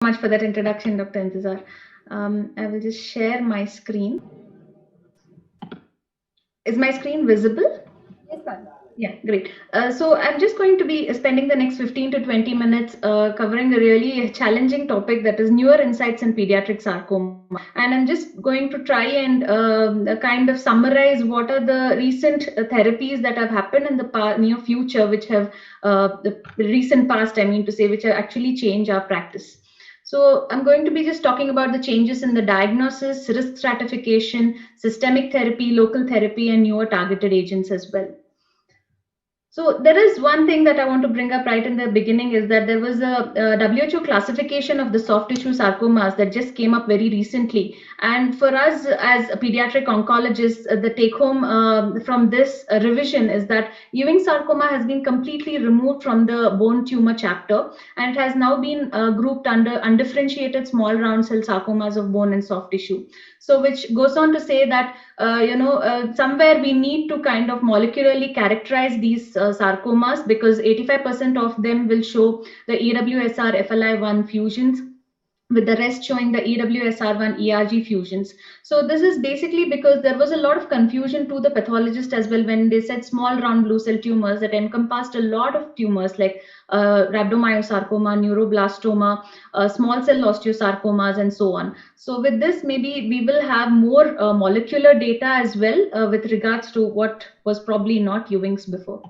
Much for that introduction, Dr. Intizar. I will just share my screen. Is my screen visible? Yes, ma'am. Yeah, great. So I'm just going to be spending the next 15 to 20 minutes covering a really challenging topic, that is newer insights in pediatric sarcoma. And I'm just going to try and kind of summarize what are the recent therapies that have happened in the near future, which have the recent past, I mean to say, which have actually changed our practice. So I'm going to be just talking about the changes in the diagnosis, risk stratification, systemic therapy, local therapy, and newer targeted agents as well. So there is one thing that I want to bring up right in the beginning, is that there was a WHO classification of the soft tissue sarcomas that just came up very recently. And for us as a pediatric oncologists, the take home from this revision is that Ewing sarcoma has been completely removed from the bone tumor chapter, and it has now been grouped under undifferentiated small round cell sarcomas of bone and soft tissue. So which goes on to say that somewhere we need to kind of molecularly characterize these sarcomas, because 85% of them will show the EWSR FLI1 fusions, with the rest showing the EWSR1 ERG fusions. So this is basically because there was a lot of confusion to the pathologist as well when they said small round blue cell tumors that encompassed a lot of tumors like rhabdomyosarcoma, neuroblastoma, small cell osteosarcomas, and so on. So with this, maybe we will have more molecular data as well with regards to what was probably not Ewing's before.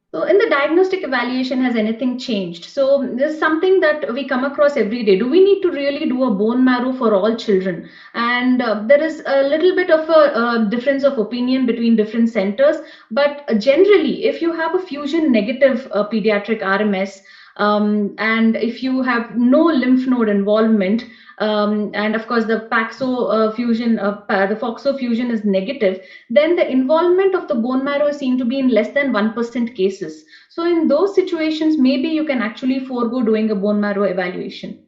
So in the diagnostic evaluation, has anything changed? So this is something that we come across every day. Do we need to really do a bone marrow for all children? And there is a little bit of a difference of opinion between different centers. But generally, if you have a fusion negative pediatric RMS, and if you have no lymph node involvement, and of course the Paxo fusion, the Foxo fusion is negative, then the involvement of the bone marrow is seen to be in less than 1% cases. So in those situations, maybe you can actually forego doing a bone marrow evaluation.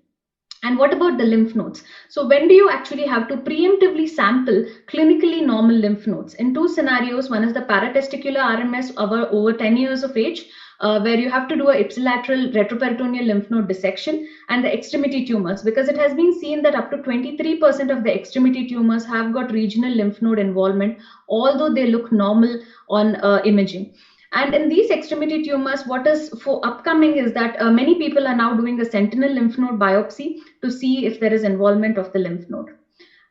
And what about the lymph nodes? So when do you actually have to preemptively sample clinically normal lymph nodes? In two scenarios, one is the paratesticular RMS over 10 years of age, where you have to do a ipsilateral retroperitoneal lymph node dissection, and the extremity tumors, because it has been seen that up to 23% of the extremity tumors have got regional lymph node involvement, although they look normal on imaging. And in these extremity tumors, what is for upcoming is that many people are now doing a sentinel lymph node biopsy to see if there is involvement of the lymph node.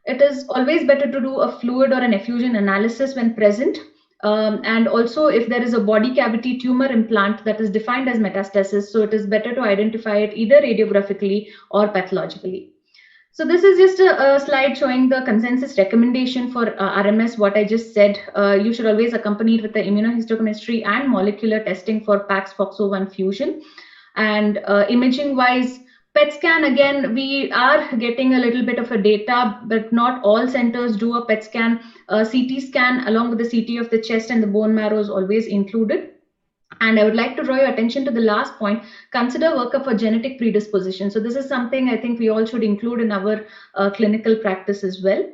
It is always better to do a fluid or an effusion analysis when present. And also if there is a body cavity tumor implant that is defined as metastasis, so it is better to identify it either radiographically or pathologically. So this is just a slide showing the consensus recommendation for RMS. What I just said, you should always accompany it with the immunohistochemistry and molecular testing for PAX-FOXO1 fusion. And imaging wise, PET scan, again, we are getting a little bit of a data, but not all centers do a PET scan. CT scan along with the CT of the chest and the bone marrow is always included. And I would like to draw your attention to the last point. Consider workup for genetic predisposition. So this is something I think we all should include in our clinical practice as well.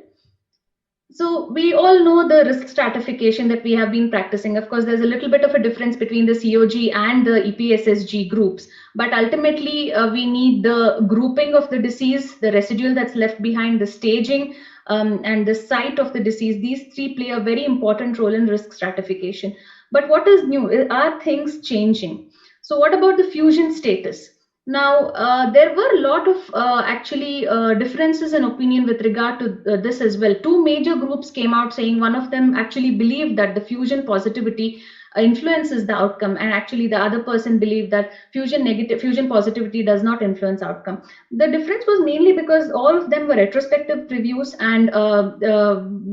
So we all know the risk stratification that we have been practicing. Of course, there's a little bit of a difference between the COG and the EPSSG groups, but ultimately we need the grouping of the disease, the residual that's left behind, the staging, and the site of the disease. These three play a very important role in risk stratification. But what is new? Are things changing? So what about the fusion status? Now, there were a lot of actually differences in opinion with regard to this as well. Two major groups came out saying, one of them actually believed that the fusion positivity influences the outcome, and actually the other person believed that fusion positivity does not influence outcome. The difference was mainly because all of them were retrospective reviews, and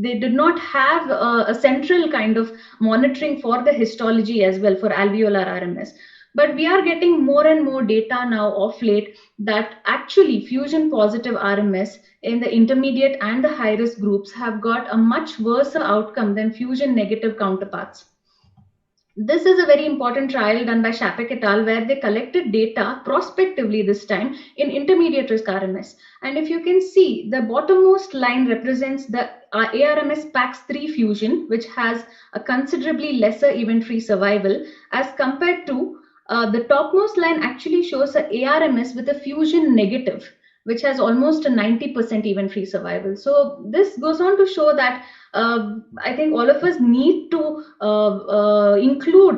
they did not have a central kind of monitoring for the histology as well for alveolar RMS. But we are getting more and more data now of late that actually fusion positive RMS in the intermediate and the high risk groups have got a much worse outcome than fusion negative counterparts. This is a very important trial done by Shapek et al., where they collected data prospectively this time in intermediate risk RMS. And if you can see, the bottommost line represents the ARMS PAX3 fusion, which has a considerably lesser event-free survival as compared to the topmost line actually shows a ARMS with a fusion negative, which has almost a 90% event-free survival. So this goes on to show that I think all of us need to include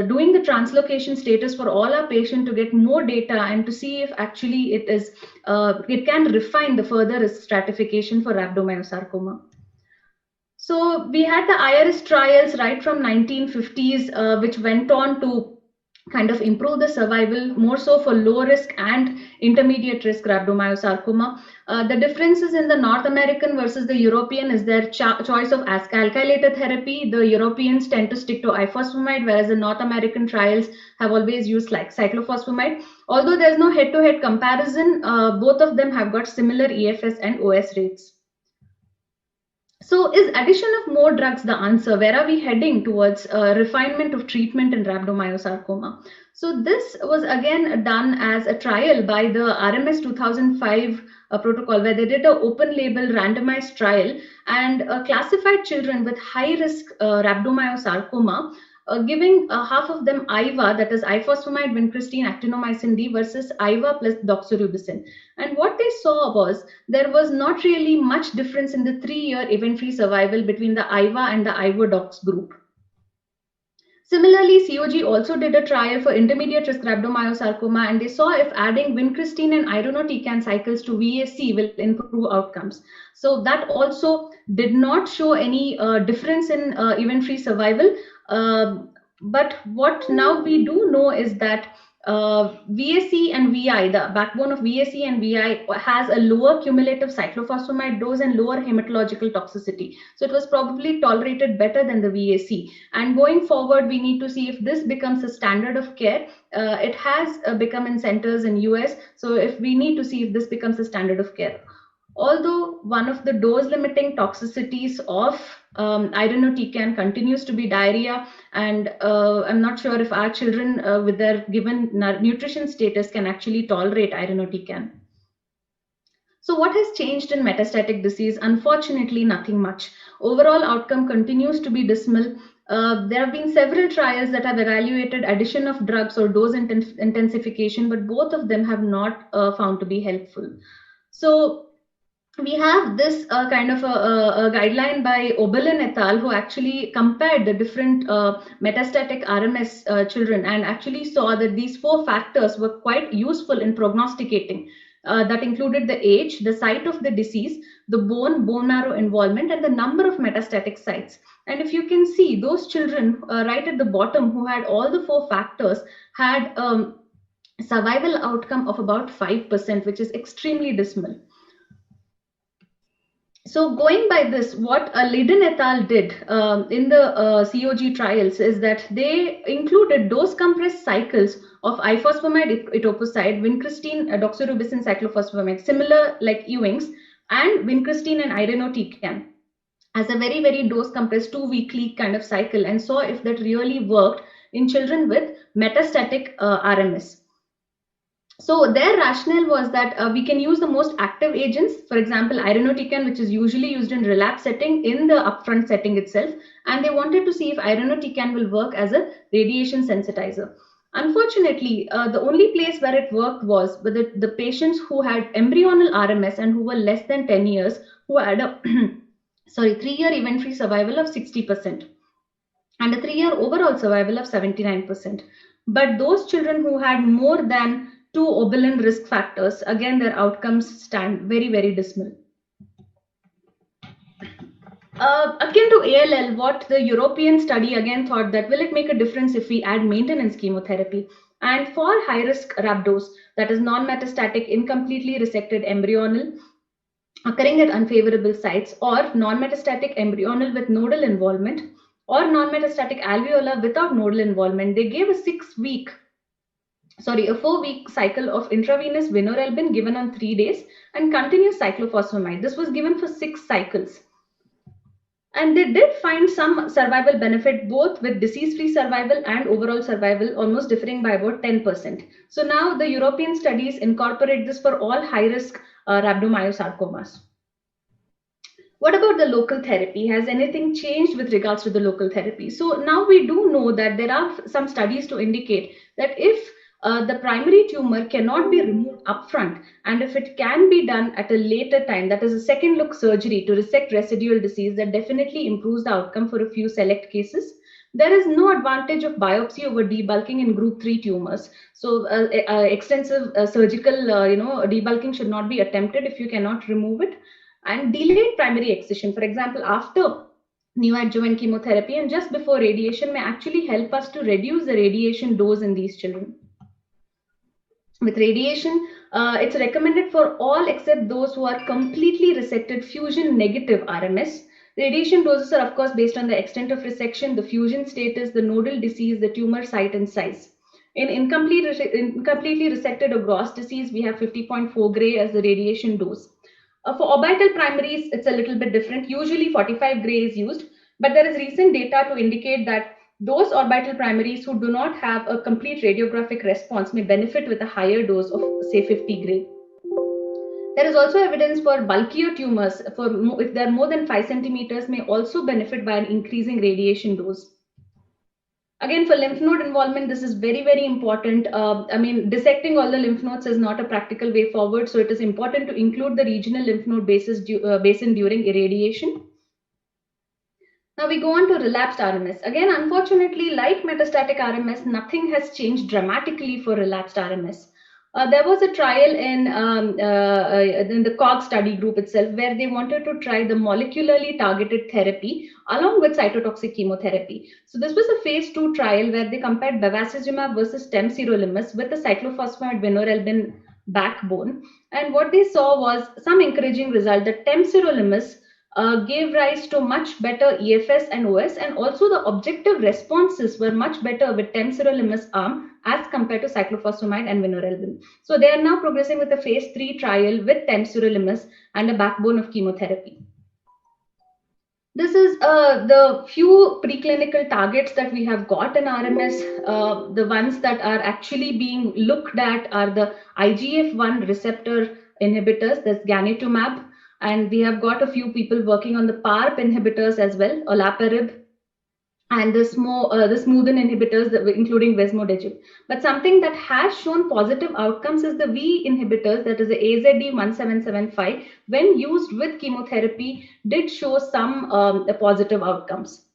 doing the translocation status for all our patients to get more data and to see if actually it can refine the further risk stratification for rhabdomyosarcoma. So we had the IRIS trials right from 1950s, which went on to kind of improve the survival more so for low risk and intermediate risk rhabdomyosarcoma. The differences in the North American versus the European is their choice of alkylator therapy. The Europeans tend to stick to ifosfamide, whereas the North American trials have always used like cyclophosphamide. Although there's no head-to-head comparison, both of them have got similar EFS and OS rates. So is addition of more drugs the answer? Where are we heading towards refinement of treatment in rhabdomyosarcoma? So this was again done as a trial by the RMS 2005 protocol, where they did an open label randomized trial and classified children with high risk rhabdomyosarcoma, giving half of them IVA, that is ifosfamide, vincristine, actinomycin D versus IVA plus doxorubicin. And what they saw was there was not really much difference in the 3-year event-free survival between the IVA and the IVA-DOX group. Similarly, COG also did a trial for intermediate risk rhabdomyosarcoma, and they saw if adding vincristine and irinotecan cycles to VAC will improve outcomes. So that also did not show any difference in event-free survival. But what now we do know is that VAC and VI, the backbone of VAC and VI, has a lower cumulative cyclophosphamide dose and lower hematological toxicity. So it was probably tolerated better than the VAC. And going forward, we need to see if this becomes a standard of care. It has become in centers in US. So if we need to see if this becomes a standard of care. Although one of the dose limiting toxicities of irinotecan continues to be diarrhea, and I'm not sure if our children with their given nutrition status can actually tolerate irinotecan. So what has changed in metastatic disease? Unfortunately, nothing much. Overall outcome continues to be dismal. There have been several trials that have evaluated addition of drugs or dose intensification, but both of them have not found to be helpful. So we have this kind of a guideline by Oberlin et al., who actually compared the different metastatic RMS children and actually saw that these 4 factors were quite useful in prognosticating. That included the age, the site of the disease, the bone marrow involvement, and the number of metastatic sites. And if you can see, those children right at the bottom who had all the 4 factors had survival outcome of about 5%, which is extremely dismal. So going by this, what Lydon et al. Did in the COG trials is that they included dose compressed cycles of ifosfamide, etoposide, vincristine, doxorubicin, cyclophosphamide, similar like Ewing's, and vincristine and irinotecan as a very, very dose compressed 2-weekly kind of cycle, and saw if that really worked in children with metastatic RMS. So their rationale was that we can use the most active agents, for example, irinotecan, which is usually used in relapse setting, in the upfront setting itself. And they wanted to see if irinotecan will work as a radiation sensitizer. Unfortunately, the only place where it worked was with the patients who had embryonal RMS and who were less than 10 years, who had a 3-year event-free survival of 60% and a 3-year overall survival of 79%. But those children who had more than 2 Oberlin risk factors, again, their outcomes stand very, very dismal. Akin to ALL, what the European study again thought that will it make a difference if we add maintenance chemotherapy? And for high-risk rhabdos, that is non-metastatic, incompletely resected embryonal, occurring at unfavorable sites, or non-metastatic embryonal with nodal involvement, or non-metastatic alveolar without nodal involvement, they gave a 4-week cycle of intravenous vinorelbine given on 3 days and continuous cyclophosphamide. This was given for 6 cycles. And they did find some survival benefit, both with disease-free survival and overall survival, almost differing by about 10%. So now the European studies incorporate this for all high-risk rhabdomyosarcomas. What about the local therapy? Has anything changed with regards to the local therapy? So now we do know that there are some studies to indicate that if the primary tumor cannot be removed upfront, and if it can be done at a later time, that is a second look surgery to resect residual disease, that definitely improves the outcome for a few select cases. There is no advantage of biopsy over debulking in group 3 tumors. So extensive surgical debulking should not be attempted if you cannot remove it. And delayed primary excision, for example, after neoadjuvant chemotherapy and just before radiation, may actually help us to reduce the radiation dose in these children. With radiation, it's recommended for all except those who are completely resected fusion negative RMS. Radiation doses are, of course, based on the extent of resection, the fusion status, the nodal disease, the tumor site, and size. In incompletely resected or gross disease, we have 50.4 gray as the radiation dose. For orbital primaries, it's a little bit different. Usually 45 gray is used, but there is recent data to indicate that those orbital primaries who do not have a complete radiographic response may benefit with a higher dose of, say, 50 gray. There is also evidence for bulkier tumors, if they are more than 5 centimeters, may also benefit by an increasing radiation dose. Again, for lymph node involvement, this is very, very important. Dissecting all the lymph nodes is not a practical way forward, so it is important to include the regional lymph node basin during irradiation. Now we go on to relapsed RMS. Again, unfortunately, like metastatic RMS, nothing has changed dramatically for relapsed RMS. There was a trial in the COG study group itself where they wanted to try the molecularly targeted therapy along with cytotoxic chemotherapy. So this was a phase 2 trial where they compared bevacizumab versus temsirolimus with the cyclophosphamide vinorelbine backbone. And what they saw was some encouraging result that temsirolimus gave rise to much better EFS and OS, and also the objective responses were much better with temsirolimus arm as compared to cyclophosphamide and vinorelbine. So they are now progressing with a phase 3 trial with temsirolimus and a backbone of chemotherapy. This is the few preclinical targets that we have got in RMS. The ones that are actually being looked at are the IGF-1 receptor inhibitors, that's ganitumab, and we have got a few people working on the PARP inhibitors as well, olaparib, and the smoothen inhibitors, including vesmodegib. But something that has shown positive outcomes is the V inhibitors, that is the AZD1775, when used with chemotherapy, did show some positive outcomes.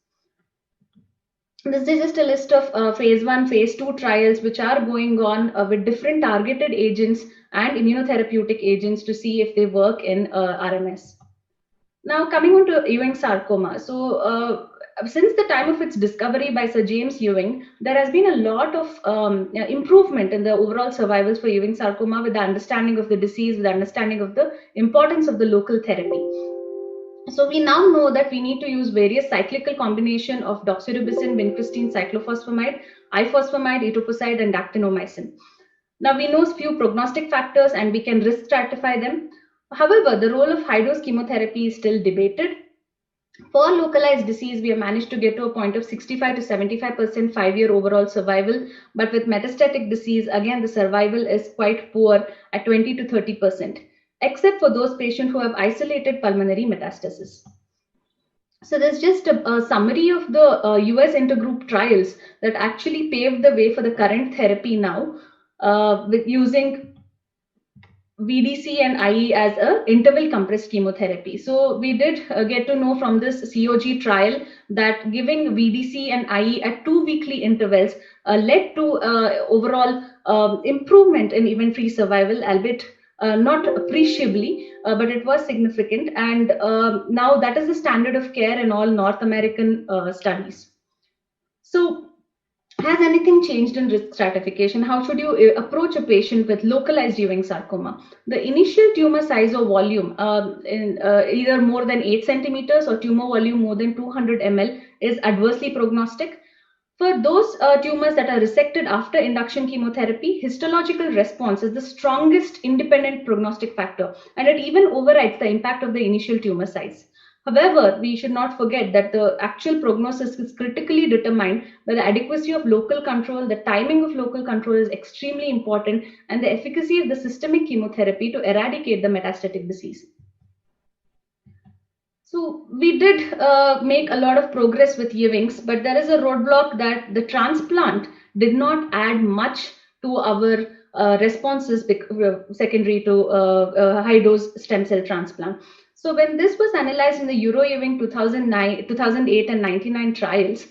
This is just a list of phase 1, phase 2 trials which are going on with different targeted agents and immunotherapeutic agents to see if they work in RMS. Now coming on to Ewing sarcoma. So since the time of its discovery by Sir James Ewing, there has been a lot of improvement in the overall survivals for Ewing sarcoma with the understanding of the disease, with the understanding of the importance of the local therapy. So we now know that we need to use various cyclical combination of doxorubicin, vincristine, cyclophosphamide, ifosfamide, etoposide, and dactinomycin. Now we know few prognostic factors and we can risk stratify them. However, the role of high-dose chemotherapy is still debated. For localized disease, we have managed to get to a point of 65 to 75% 5-year overall survival. But with metastatic disease, again, the survival is quite poor at 20 to 30%, except for those patients who have isolated pulmonary metastasis. So there's just a summary of the US intergroup trials that actually paved the way for the current therapy now with using VDC and IE as a interval compressed chemotherapy. So we did get to know from this COG trial that giving VDC and IE at 2 weekly intervals led to overall improvement in event-free survival, albeit not appreciably, but it was significant. And now that is the standard of care in all North American studies. So has anything changed in risk stratification? How should you approach a patient with localized Ewing sarcoma? The initial tumor size or volume either more than 8 centimeters or tumor volume more than 200 ml is adversely prognostic. For those tumors that are resected after induction chemotherapy, histological response is the strongest independent prognostic factor, and it even overrides the impact of the initial tumor size. However, we should not forget that the actual prognosis is critically determined by the adequacy of local control. The timing of local control is extremely important, and the efficacy of the systemic chemotherapy to eradicate the metastatic disease. So we did make a lot of progress with Ewing's, but there is a roadblock that the transplant did not add much to our responses secondary to high dose stem cell transplant. So when this was analyzed in the Euro-Ewing 2009, 2008 and 99 trials,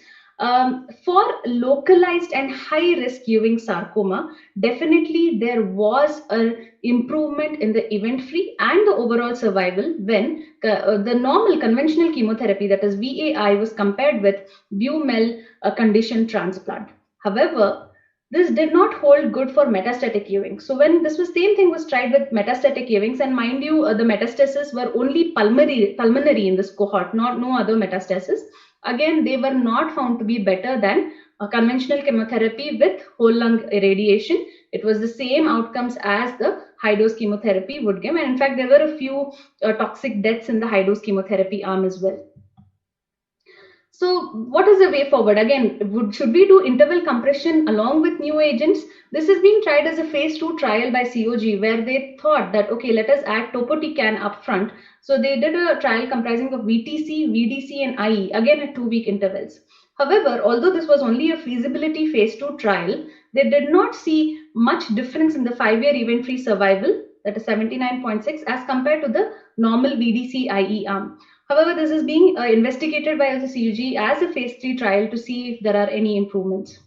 for localized and high risk Ewing sarcoma, definitely there was an improvement in the event-free and the overall survival when the normal conventional chemotherapy, that is VAI, was compared with BuMel condition transplant. However, this did not hold good for metastatic Ewing. So when this was same thing was tried with metastatic Ewings, and mind you, the metastases were only pulmonary in this cohort, not no other metastasis. Again, they were not found to be better than conventional chemotherapy with whole lung irradiation. It was the same outcomes as the high dose chemotherapy would give, and in fact, there were a few toxic deaths in the high dose chemotherapy arm as well. So what is the way forward? Again, should we do interval compression along with new agents? This is being tried as a phase 2 trial by COG, where they thought that, okay, let us add topotecan upfront. So they did a trial comprising of VTC, VDC, and IE, again at 2-week intervals. However, although this was only a feasibility phase 2 trial, they did not see much difference in the 5-year event-free survival, that is 79.6, as compared to the normal VDC IE arm. However, this is being investigated by the CUG as a phase 3 trial to see if there are any improvements.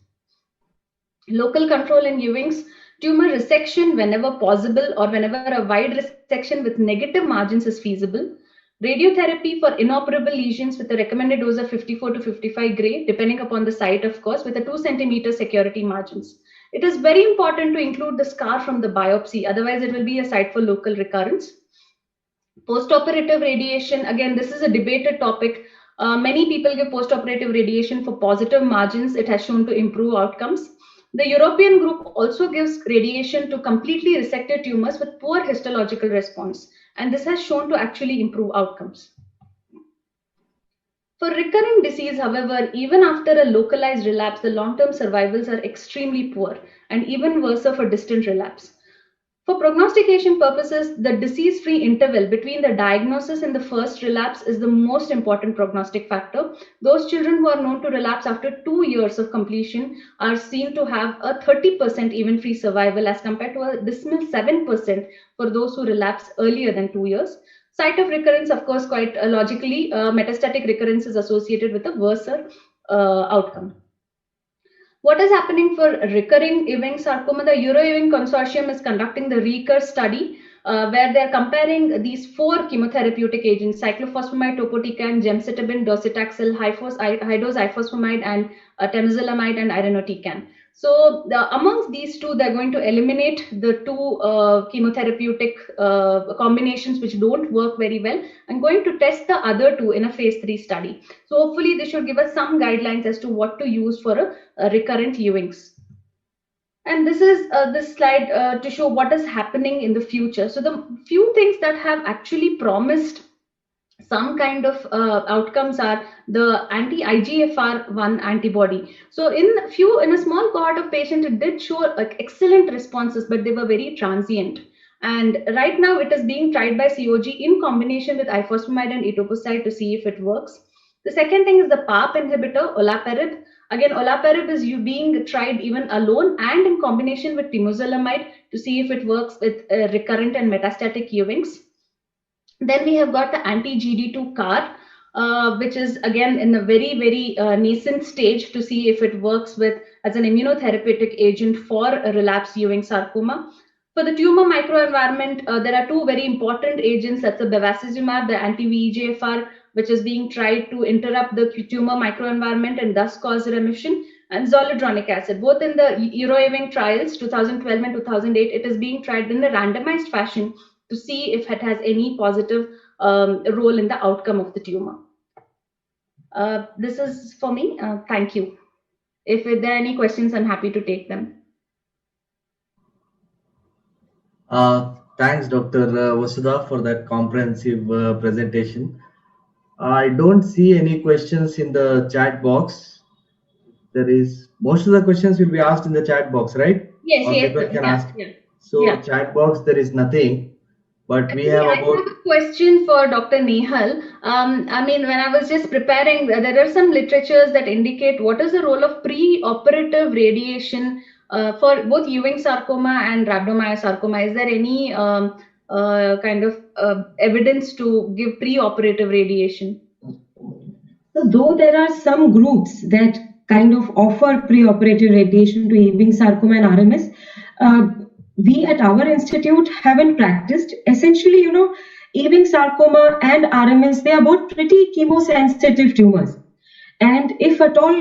Local control in Ewing's, tumor resection whenever possible or whenever a wide resection with negative margins is feasible. Radiotherapy for inoperable lesions with a recommended dose of 54 to 55 gray, depending upon the site, of course, with a 2 centimeter security margins. It is very important to include the scar from the biopsy, otherwise it will be a site for local recurrence. Postoperative radiation, again, this is a debated topic. Many people give postoperative radiation for positive margins. It has shown to improve outcomes. The European group also gives radiation to completely resected tumors with poor histological response, and this has shown to actually improve outcomes. For recurring disease, however, even after a localized relapse, the long-term survivals are extremely poor and even worse for distant relapse. For prognostication purposes, the disease-free interval between the diagnosis and the first relapse is the most important prognostic factor. Those children who are known to relapse after 2 years of completion are seen to have a 30% event-free survival as compared to a dismal 7% for those who relapse earlier than 2 years. Site of recurrence, of course, quite logically, metastatic recurrence is associated with a worse outcome. What is happening for recurring Ewing sarcoma? The Euro-Ewing Consortium is conducting the RECUR study, where they're comparing these 4 chemotherapeutic agents: cyclophosphamide, topotecan, gemcitabine, docetaxel, high-dose ifosfamide, and temozolomide and irinotecan. So amongst these two, they're going to eliminate the 2 chemotherapeutic combinations which don't work very well, and going to test the other 2 in a phase 3 study. So hopefully this should give us some guidelines as to what to use for a recurrent Ewing's. And this is this slide to show what is happening in the future. So the few things that have actually promised some kind of outcomes are the anti-IGFR1 antibody. So in a small cohort of patients, it did show excellent responses, but they were very transient. And right now it is being tried by COG in combination with ifosfamide and etoposide to see if it works. The second thing is the PARP inhibitor, olaparib. Again, olaparib is being tried even alone and in combination with temozolomide to see if it works with recurrent and metastatic Ewing's. Then we have got the anti-GD2 CAR, which is again in a very, very nascent stage to see if it works as an immunotherapeutic agent for a relapsed Ewing sarcoma. For the tumor microenvironment, there are 2 very important agents. That's the bevacizumab, the anti-VEGFR, which is being tried to interrupt the tumor microenvironment and thus cause remission, and zoledronic acid. Both in the Euro-Ewing trials, 2012 and 2008, it is being tried in a randomized fashion to see if it has any positive role in the outcome of the tumor. This is for me. Thank you. If there are any questions, I'm happy to take them. Thanks, Dr. Vasudha, for that comprehensive presentation. I don't see any questions in the chat box. Most of the questions will be asked in the chat box, right? Yes, or yes. people can ask. Yeah. So chat box, there is nothing. but we Actually, have I about. have a question for Dr. Nehal. I mean, when I was just preparing, there are some literatures that indicate what is the role of pre-operative radiation for both Ewing sarcoma and rhabdomyosarcoma. Is there any kind of evidence to give pre-operative radiation? So though there are some groups that kind of offer pre-operative radiation to Ewing sarcoma and RMS, uh, we at our institute haven't practiced. Essentially, Ewing sarcoma and RMS, they are both pretty chemosensitive tumors. And if at all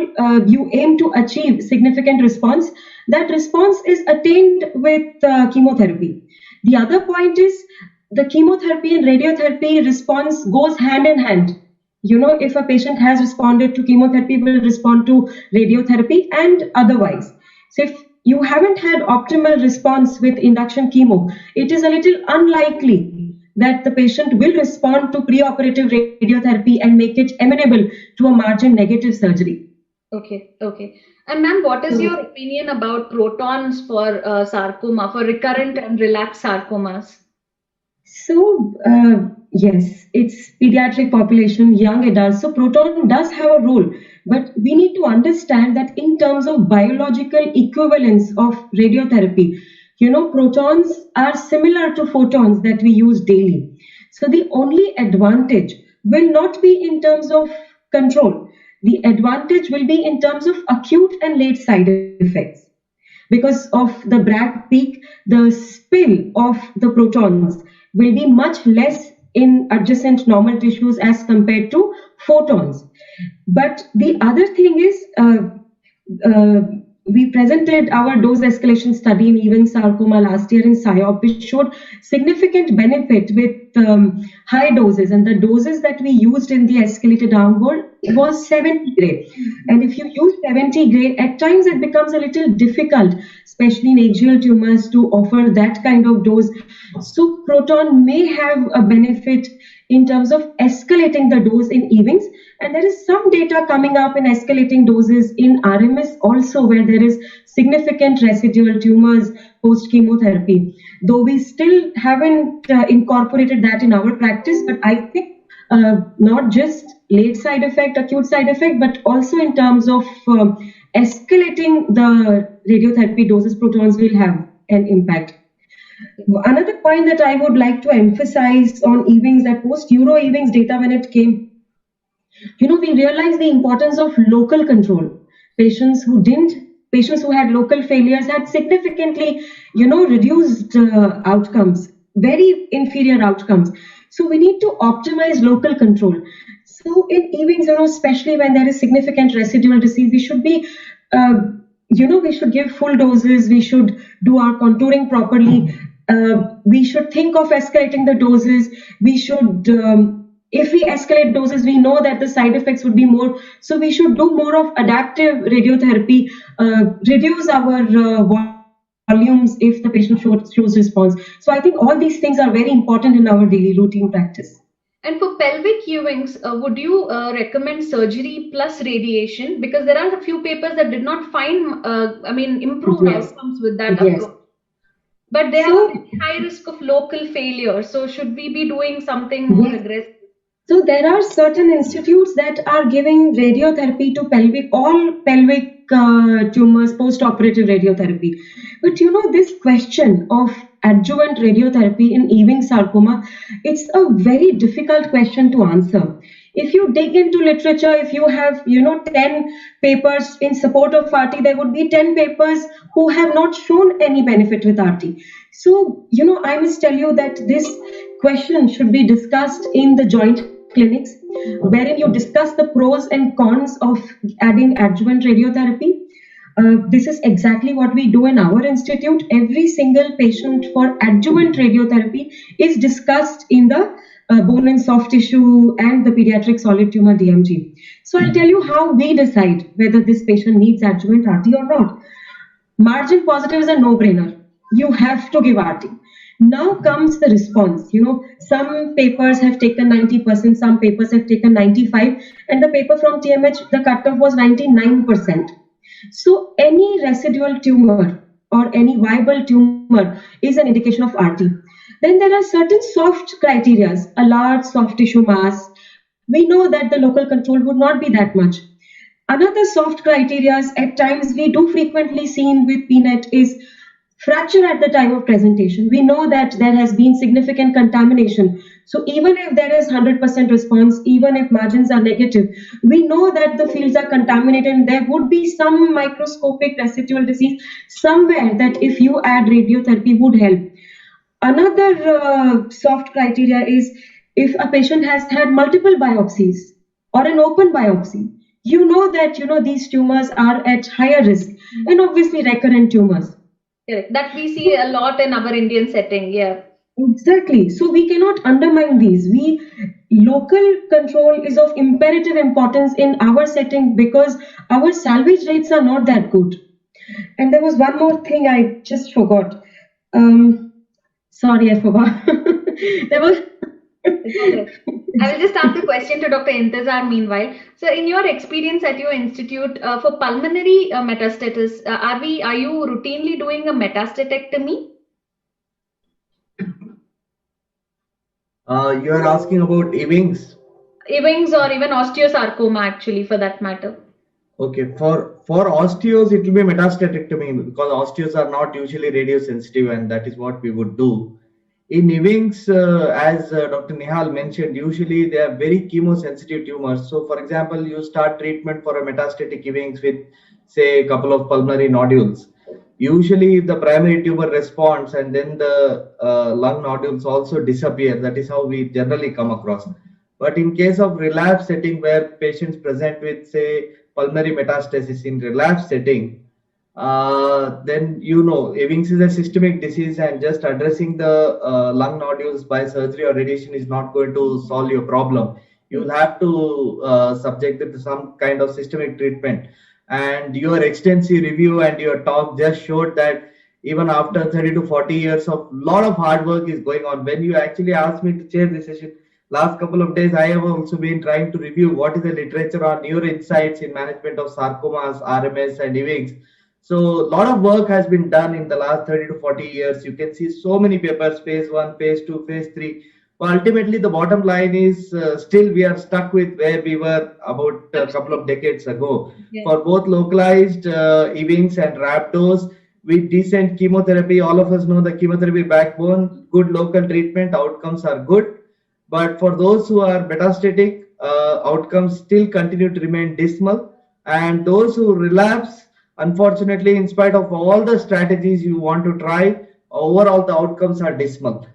you aim to achieve significant response, that response is attained with chemotherapy. The other point is the chemotherapy and radiotherapy response goes hand in hand. If a patient has responded to chemotherapy, will respond to radiotherapy and otherwise. So if you haven't had optimal response with induction chemo, it is a little unlikely that the patient will respond to preoperative radiotherapy and make it amenable to a margin negative surgery. Okay. And ma'am, what is your opinion about protons for sarcoma, for recurrent and relapsed sarcomas? So, yes, it's pediatric population, young adults. So, proton does have a role, but we need to understand that in terms of biological equivalence of radiotherapy, protons are similar to photons that we use daily. So, the only advantage will not be in terms of control. The advantage will be in terms of acute and late side effects. Because of the Bragg peak, the spill of the protons will be much less in adjacent normal tissues as compared to photons. But the other thing is, we presented our dose escalation study in Ewing sarcoma last year in SIOP, which showed significant benefit with high doses, and the doses that we used in the escalated downward was 70 gray. And if you use 70 gray, at times it becomes a little difficult, especially in axial tumors, to offer that kind of dose. So proton may have a benefit in terms of escalating the dose in Ewings. And there is some data coming up in escalating doses in RMS also, where there is significant residual tumors post-chemotherapy. Though we still haven't incorporated that in our practice, but I think not just late side effect, acute side effect, but also in terms of escalating the radiotherapy doses, protons will have an impact. Another point that I would like to emphasize on Ewings, that post-Euro Ewings data when it came, we realized the importance of local control. Patients who had local failures had significantly, reduced outcomes, very inferior outcomes. So we need to optimize local control. So in Ewings, especially when there is significant residual disease, we should be, we should give full doses. We should do our contouring properly. We should think of escalating the doses. We should, if we escalate doses, we know that the side effects would be more. So we should do more of adaptive radiotherapy, reduce our volumes if the patient shows response. So I think all these things are very important in our daily routine practice. And for pelvic Ewings, would you recommend surgery plus radiation? Because there are a few papers that did not find, improved outcomes with that approach. But they have a high risk of local failure. So should we be doing something more aggressive? So there are certain institutes that are giving radiotherapy to all pelvic tumors, post-operative radiotherapy. But this question of adjuvant radiotherapy in Ewing sarcoma, it's a very difficult question to answer. If you dig into literature, if you have, 10 papers in support of RT, there would be 10 papers who have not shown any benefit with RT. So, I must tell you that this question should be discussed in the joint clinics, wherein you discuss the pros and cons of adding adjuvant radiotherapy. This is exactly what we do in our institute. Every single patient for adjuvant radiotherapy is discussed in the bone and soft tissue and the pediatric solid tumor DMG. So I'll tell you how we decide whether this patient needs adjuvant RT or not. Margin positive is a no-brainer. You have to give RT. Now comes the response. Some papers have taken 90%, some papers have taken 95%, and the paper from TMH, the cutoff was 99%. So any residual tumor or any viable tumor is an indication of RT. Then there are certain soft criteria, a large soft tissue mass. We know that the local control would not be that much. Another soft criteria at times we do frequently seen with PNET is fracture at the time of presentation. We know that there has been significant contamination. So even if there is 100% response, even if margins are negative, we know that the fields are contaminated and there would be some microscopic residual disease somewhere that if you add radiotherapy would help. Another soft criteria is if a patient has had multiple biopsies or an open biopsy, you know that these tumors are at higher risk, and obviously recurrent tumors. Correct. That we see a lot in our Indian setting. Yeah. Exactly. So we cannot undermine these. Local control is of imperative importance in our setting because our salvage rates are not that good. And there was one more thing I just forgot. Sorry, I forgot. There was. I will just ask the question to Dr. Intezar meanwhile. So, in your experience at your institute for pulmonary metastasis, are you routinely doing a metastatectomy? You are asking about Ewing's? Ewing's or even osteosarcoma, actually, for that matter. Okay, for osteos, it will be metastatectomy because osteos are not usually radiosensitive, and that is what we would do. In Ewing's, as Dr. Nihal mentioned, usually they are very chemosensitive tumors. So, for example, you start treatment for a metastatic Ewing's with, say, a couple of pulmonary nodules. Usually, if the primary tumor responds and then the lung nodules also disappear, that is how we generally come across. But in case of relapse setting where patients present with, say, pulmonary metastasis in relapse setting, then Ewing's is a systemic disease, and just addressing the lung nodules by surgery or radiation is not going to solve your problem. You will have to subject it to some kind of systemic treatment. And your extensive review and your talk just showed that even after 30 to 40 years of lot of hard work is going on. When you actually asked me to chair this session, last couple of days, I have also been trying to review what is the literature on neuro insights in management of sarcomas, RMS, and Ewing's. So a lot of work has been done in the last 30 to 40 years. You can see so many papers, phase 1, phase 2, phase 3. But ultimately, the bottom line is still we are stuck with where we were about a couple of decades ago. Yes. For both localized Ewing's and rhabdos, with decent chemotherapy, all of us know the chemotherapy backbone, good local treatment, outcomes are good. But for those who are metastatic, outcomes still continue to remain dismal. And those who relapse, unfortunately, in spite of all the strategies you want to try, overall the outcomes are dismal.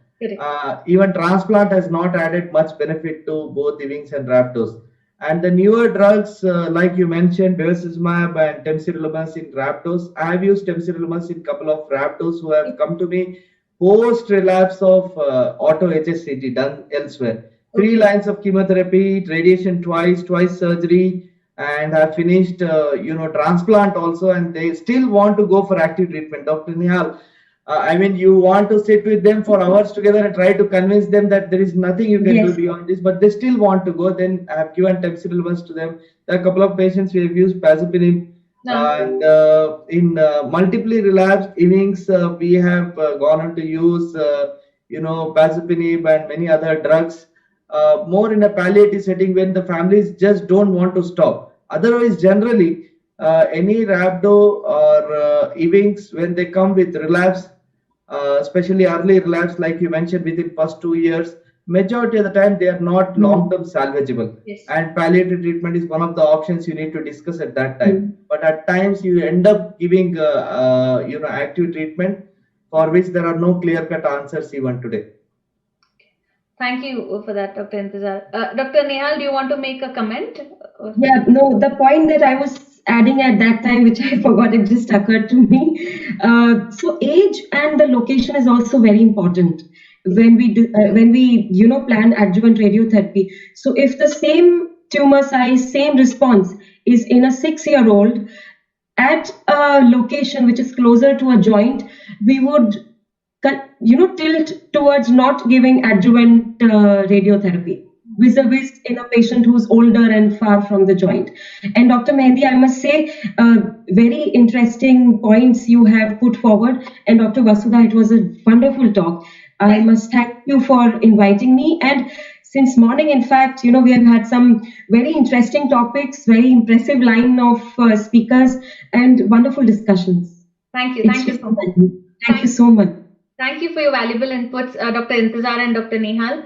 Even transplant has not added much benefit to both Ewing's and rhabdos. And the newer drugs, like you mentioned, bevacizumab and temsirolimus in rhabdos. I have used temsirolimus in a couple of rhabdos who have come to me post relapse of auto HSCT done elsewhere. 3 lines of chemotherapy, radiation twice surgery, and have finished transplant also, and they still want to go for active treatment. Dr. Nihal, I mean, you want to sit with them for hours together and try to convince them that there is nothing you can do beyond this, but they still want to go. Then I have given temsirolimus to them. There are a couple of patients we have used pazopanib. And in multiply relapsed Ewing's, we have gone on to use pazopanib and many other drugs, more in a palliative setting when the families just don't want to stop. Otherwise, generally, any rhabdo or Ewing's, when they come with relapse, especially early relapse, like you mentioned, within first 2 years, majority of the time they are not long-term salvageable. Yes. And palliative treatment is one of the options you need to discuss at that time. But at times you end up giving active treatment for which there are no clear-cut answers even today. Thank you for that, Dr. Intezar. Dr. Nihal, do you want to make a comment? Yeah, no, the point that I was adding at that time, which I forgot, it just occurred to me. So age and the location is also very important when we plan adjuvant radiotherapy. So if the same tumor size, same response is in a 6-year-old at a location which is closer to a joint, we would tilt towards not giving adjuvant radiotherapy vis-a-vis in a patient who's older and far from the joint. And Dr. Mehendee, I must say, very interesting points you have put forward. And Dr. Vasudha, it was a wonderful talk. I must thank you for inviting me. And since morning, in fact, we have had some very interesting topics, very impressive line of speakers, and wonderful discussions. Thank you. It's Thank you so much. Thank you so much. Thank you for your valuable inputs, Dr. Intizar and Dr. Nehal.